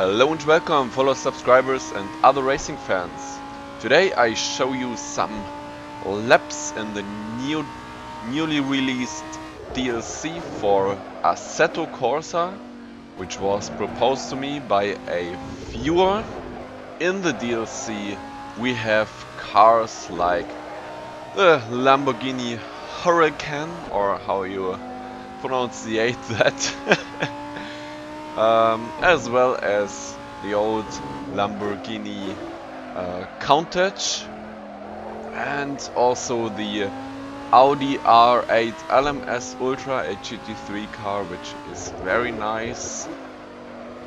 Hello and welcome fellow subscribers and other racing fans. Today I show you some laps in the newly released DLC for Assetto Corsa, which was proposed to me by a viewer. In the DLC we have cars like the Lamborghini Huracan, or how you pronunciate that. As well as the old Lamborghini Countach, and also the Audi R8 LMS Ultra, a GT3 car, which is very nice.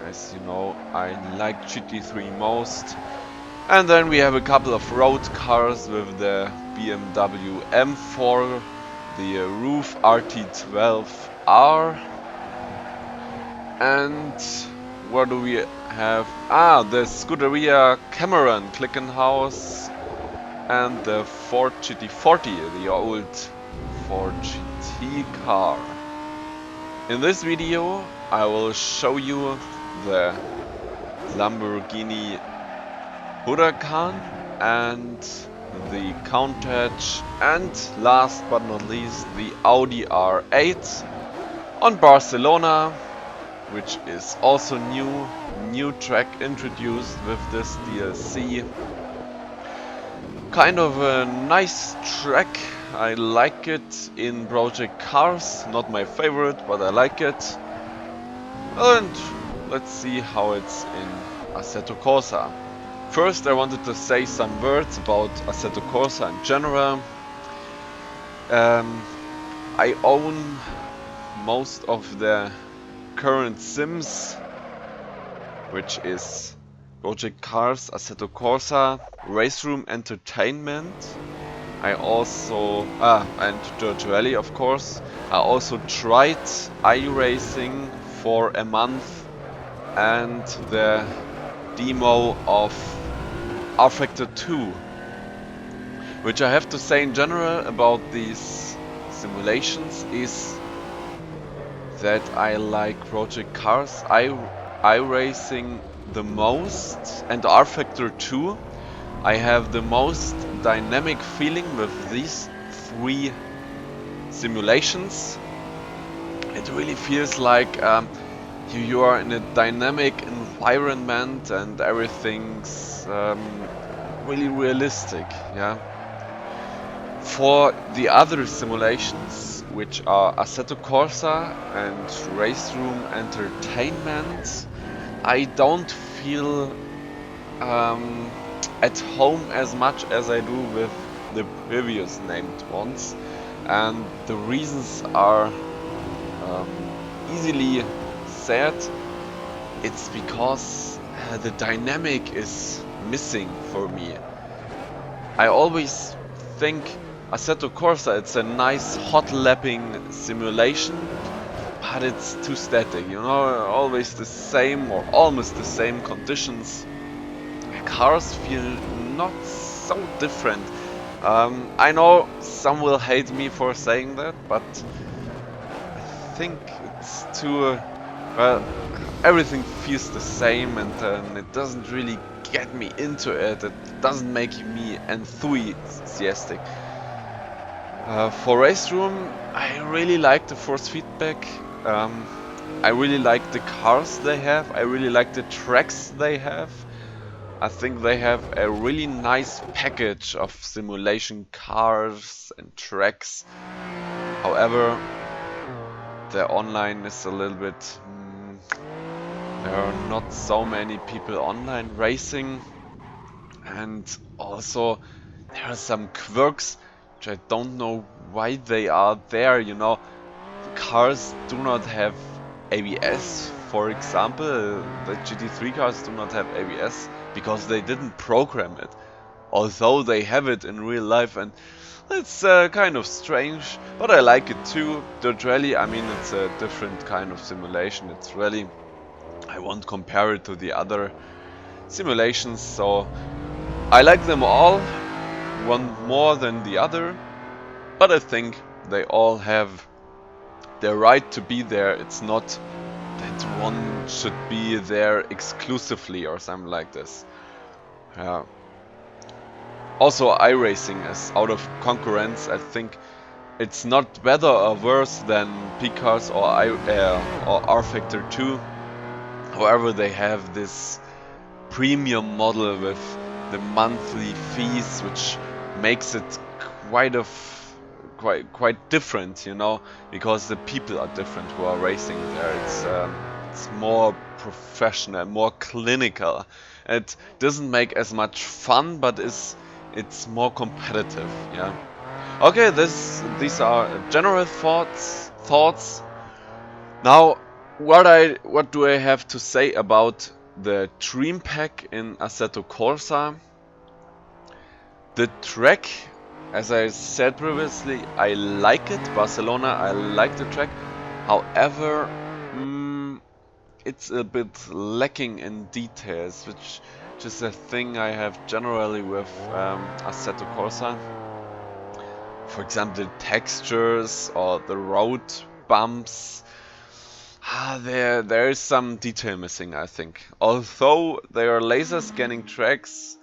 As you know, I like GT3 most. And then we have a couple of road cars with the BMW M4, the Roof RT12R. And what do we have? The Scuderia Cameron Glickenhaus and the Ford GT40, the old Ford GT car. In this video I will show you the Lamborghini Huracan and the Countach, and last but not least the Audi R8 on Barcelona, which is also new track introduced with this DLC. Kind of a nice track. I like it in Project Cars, not my favorite, but I like it. And let's see how it's in Assetto Corsa. First I wanted to say some words about Assetto Corsa in general. I own most of the current sims, which is Project Cars, Assetto Corsa, Race Room Entertainment. I also, and Dirt Rally of course. I also tried iRacing for a month and the demo of R-Factor 2. Which I have to say in general about these simulations is that I like Project Cars iRacing the most, and R-Factor 2. I have the most dynamic feeling with these three simulations. It really feels like you are in a dynamic environment and everything's really realistic, yeah. For the other simulations, which are Assetto Corsa and Race Room Entertainment, I don't feel at home as much as I do with the previous named ones, and the reasons are easily said. It's because the dynamic is missing for me. I always think Assetto Corsa, it's a nice hot lapping simulation, but it's too static, you know, always the same or almost the same conditions. Cars feel not so different. I know some will hate me for saying that, but I think it's too... well, everything feels the same, and it doesn't really get me into it. It doesn't make me enthusiastic. For Race Room, I really like the force feedback. I really like the cars they have. I really like the tracks they have. I think they have a really nice package of simulation cars and tracks. However, the online is a little bit... there are not so many people online racing, and also there are some quirks which I don't know why they are there, you know. Cars do not have ABS, for example. The GT3 cars do not have ABS because they didn't program it, although they have it in real life, and it's kind of strange, but I like it too. Dirt Rally, I mean, it's a different kind of simulation. It's really, I won't compare it to the other simulations, so I like them all, one more than the other, but I think they all have their right to be there. It's not that one should be there exclusively or something like this. Yeah. Also, iRacing is out of concurrence. I think it's not better or worse than P-Cars or R-Factor 2. However, they have this premium model with the monthly fees, which makes it quite different, you know, because the people are different who are racing there. It's more professional, more clinical. It doesn't make as much fun, but it's more competitive. Yeah. Okay, these are general thoughts. Now, what do I have to say about the Dreampack in Assetto Corsa? The track, as I said previously, I like it. Barcelona, I like the track. However, it's a bit lacking in details, which is a thing I have generally with Assetto Corsa. For example, the textures or the road bumps. There is some detail missing, I think. Although they are laser scanning tracks,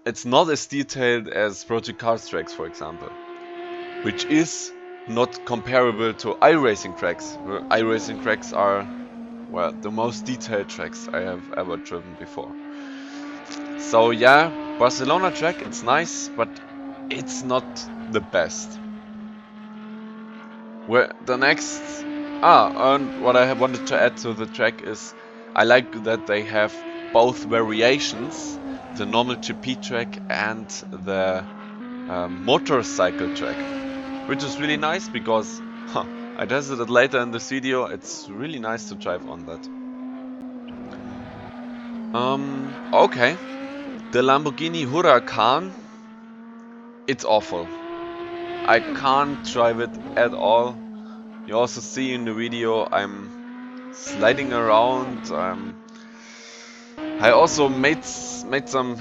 it's not as detailed as Project Cars tracks, for example, which is not comparable to iRacing tracks. iRacing tracks are, well, the most detailed tracks I have ever driven before. So yeah, Barcelona track, it's nice, but it's not the best. Where the next... and what I wanted to add to the track is I like that they have both variations, the normal GP track and the motorcycle track, which is really nice because I tested it later in this video. It's really nice to drive on that. Okay, the Lamborghini Huracan, it's awful. I can't drive it at all. You also see in the video I'm sliding around. I also made some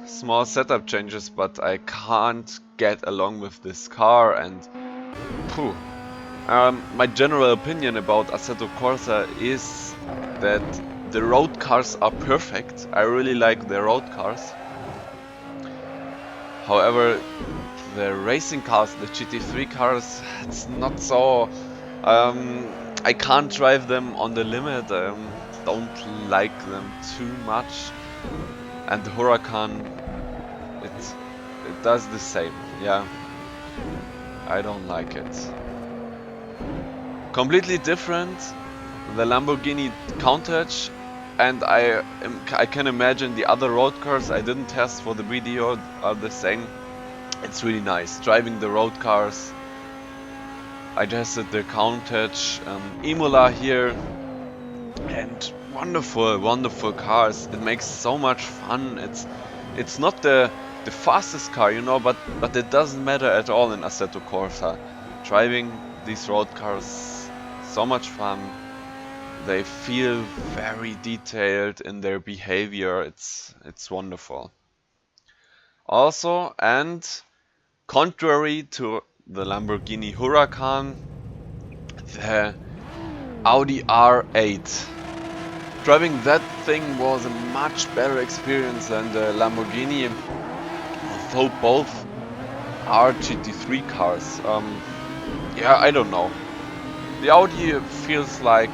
small setup changes, but I can't get along with this car. And phew. My general opinion about Assetto Corsa is that the road cars are perfect. I really like the road cars. However, the racing cars, the GT3 cars, it's not so... I can't drive them on the limit. Don't like them too much. And the Huracan, it does the same. Yeah, I don't like it. Completely different, the Lamborghini Countach, and I can imagine the other road cars I didn't test for the video are the same. It's really nice driving the road cars. I tested the Countach Imola here, and wonderful cars. It makes so much fun. It's not the fastest car, you know, but it doesn't matter at all in Assetto Corsa. Driving these road cars, so much fun. They feel very detailed in their behavior. It's wonderful. Also, and contrary to the Lamborghini Huracan, the Audi R8. Driving that thing was a much better experience than the Lamborghini, although both are GT3 cars. Yeah, I don't know. The Audi feels like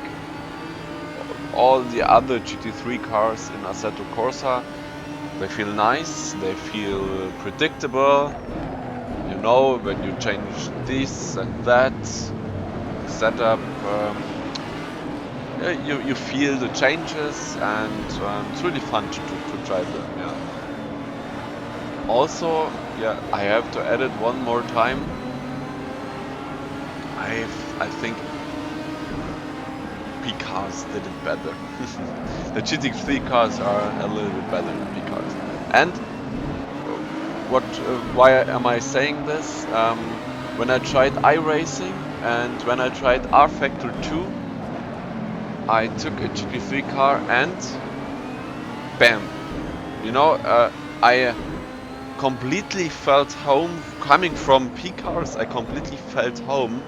all the other GT3 cars in Assetto Corsa. They feel nice, they feel predictable. You know, when you change this and that setup, you feel the changes, and it's really fun to drive them. Yeah. Also, yeah, I have to add it one more time. I think P cars did it better. The GT3 cars are a little bit better than P cars. And why am I saying this? When I tried iRacing and when I tried R-Factor 2, I took a GT3 car and bam! You know, I completely felt home. Coming from P cars, I completely felt home.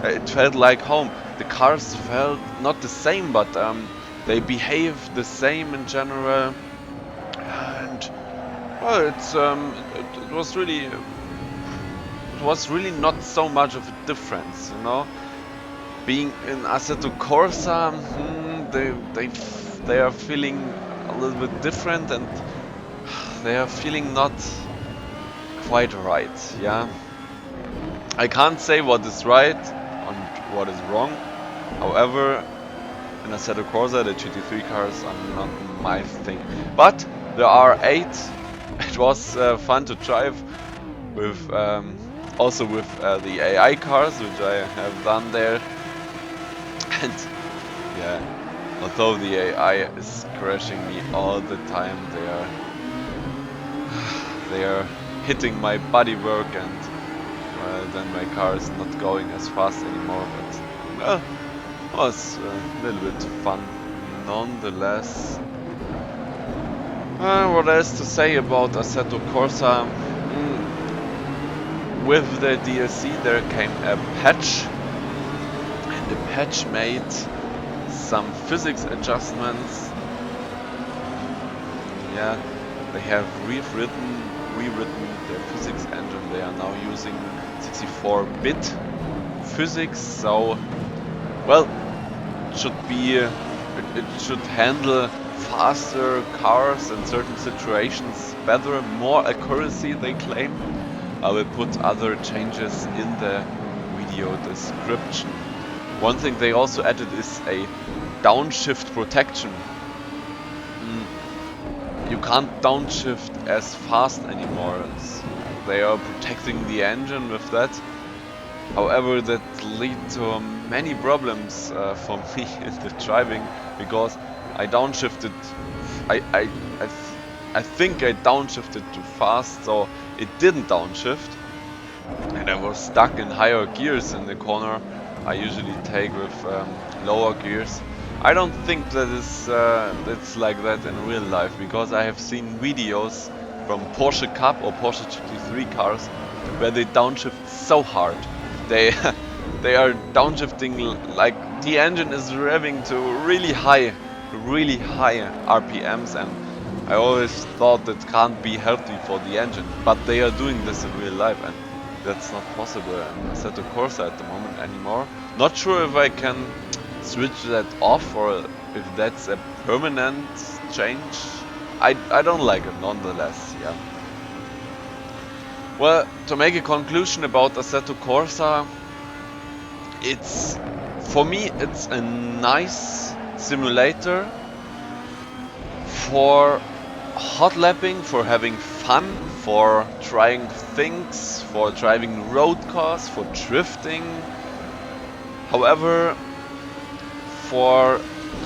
It felt like home. the cars felt not the same, but they behaved the same in general. And well, it was really not so much of a difference, you know. Being in Assetto Corsa, they are feeling a little bit different, and they are feeling not quite right. Yeah, I can't say what is right and what is wrong. However, in Assetto Corsa, the GT3 cars are not my thing. But there are 8. It was fun to drive with, also with the AI cars, which I have done there. And yeah, although the AI is crashing me all the time, they are hitting my bodywork, and then my car is not going as fast anymore. But well, it was a little bit fun nonetheless. What else to say about Assetto Corsa? With the DLC there came a patch, and the patch made some physics adjustments. Yeah, they have rewritten their physics engine. They are now using 64-bit physics, so well, it should handle faster cars in certain situations better, more accuracy, they claim. I will put other changes in the video description. One thing they also added is a downshift protection. You can't downshift as fast anymore. They are protecting the engine with that. However, that lead to many problems for me in the driving, because I downshifted. I think I downshifted too fast, so it didn't downshift, and I was stuck in higher gears in the corner. I usually take with lower gears. I don't think that it's like that in real life, because I have seen videos from Porsche Cup or Porsche GT3 cars where they downshift so hard. They they are downshifting like the engine is revving to really high RPMs, and I always thought that can't be healthy for the engine, but they are doing this in real life, and that's not possible in Assetto Corsa at the moment anymore. Not sure if I can switch that off or if that's a permanent change. I don't like it nonetheless, yeah. Well, to make a conclusion about Assetto Corsa, for me it's a nice simulator for hot lapping, for having fun, for trying things, for driving road cars, for drifting. However, for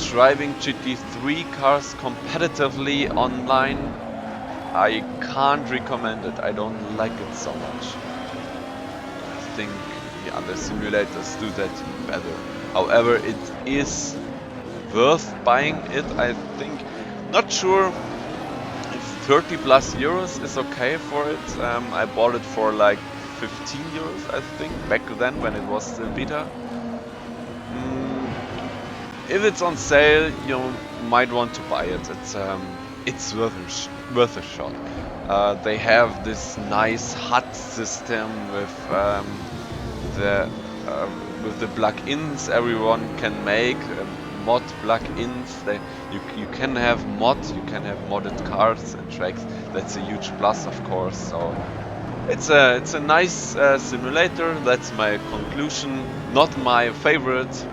driving GT3 cars competitively online, I can't recommend it. I don't like it so much. I think the other simulators do that better. However, it is worth buying it, I think. Not sure if 30 plus euros is okay for it. I bought it for like 15 euros, I think, back then when it was still beta. If it's on sale, you might want to buy it. It's worth a shot. They have this nice HUD system with the plugins everyone can make, mod plugins. You can have modded cars and tracks. That's a huge plus, of course. So it's a nice simulator. That's my conclusion. Not my favorite.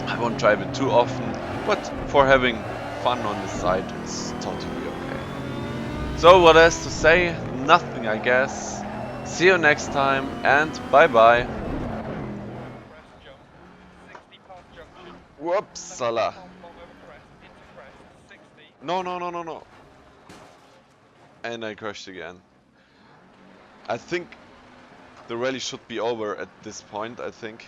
I won't drive it too often, but for having fun on the side, it's totally okay. So what else to say? Nothing, I guess. See you next time, and bye bye. Whoopsala. No. And I crashed again. I think the rally should be over at this point, I think.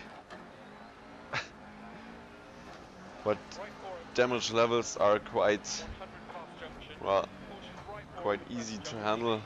But damage levels are quite easy to handle.